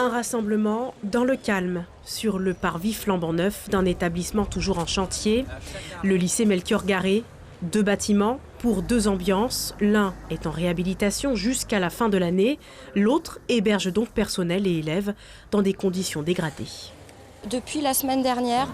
Un rassemblement dans le calme, sur le parvis flambant neuf d'un établissement toujours en chantier, le lycée Melchior Garret. 2 bâtiments pour 2 ambiances. L'un est en réhabilitation jusqu'à la fin de l'année. L'autre héberge donc personnel et élèves dans des conditions dégradées. Depuis la semaine dernière,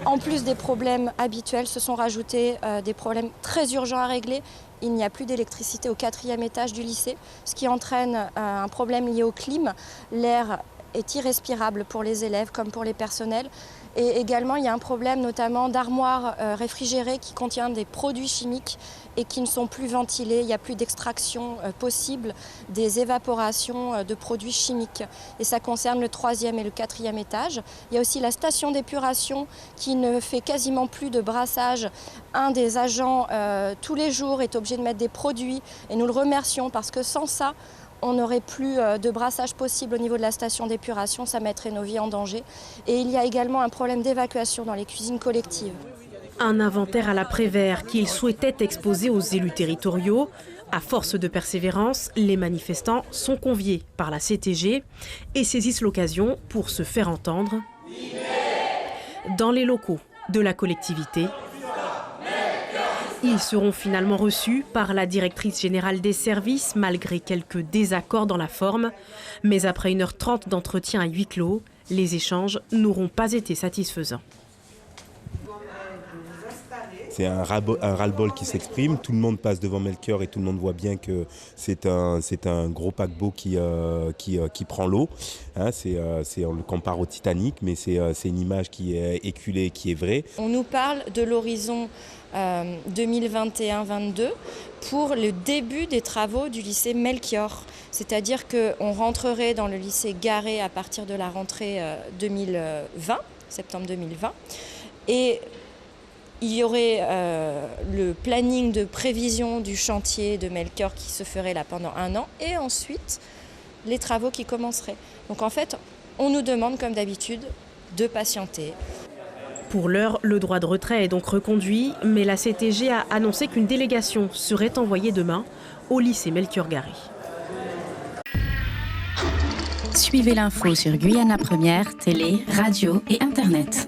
en plus des problèmes habituels, se sont rajoutés des problèmes très urgents à régler. Il n'y a plus d'électricité au 4e étage du lycée, ce qui entraîne un problème lié au climat. L'air est irrespirable pour les élèves comme pour les personnels. Et également, il y a un problème notamment d'armoires réfrigérées qui contiennent des produits chimiques et qui ne sont plus ventilés. Il n'y a plus d'extraction possible des évaporations de produits chimiques. Et ça concerne le 3e et le 4e étage. Il y a aussi la station d'épuration qui ne fait quasiment plus de brassage. Un des agents, tous les jours, est obligé de mettre des produits et nous le remercions parce que sans ça, on n'aurait plus de brassage possible au niveau de la station d'épuration, ça mettrait nos vies en danger. Et il y a également un problème d'évacuation dans les cuisines collectives. Un inventaire à la Prévert qu'il souhaitait exposer aux élus territoriaux. À force de persévérance, les manifestants sont conviés par la CTG et saisissent l'occasion pour se faire entendre dans les locaux de la collectivité. Ils seront finalement reçus par la directrice générale des services, malgré quelques désaccords dans la forme. Mais après 1h30 d'entretien à huis clos, les échanges n'auront pas été satisfaisants. C'est un ras-le-bol qui s'exprime. Tout le monde passe devant Melchior et tout le monde voit bien que c'est un gros paquebot qui prend l'eau. Hein, on le compare au Titanic, mais c'est une image qui est éculée, qui est vraie. On nous parle de l'horizon 2021-22 pour le début des travaux du lycée Melchior. C'est-à-dire qu'on rentrerait dans le lycée Garret à partir de la rentrée 2020, septembre 2020. Et il y aurait le planning de prévision du chantier de Melchior qui se ferait là pendant 1 an et ensuite les travaux qui commenceraient. Donc en fait, on nous demande comme d'habitude de patienter. Pour l'heure, le droit de retrait est donc reconduit, mais la CTG a annoncé qu'une délégation serait envoyée demain au lycée Melchior Garret. Suivez l'info sur Guyana Première, télé, radio et internet.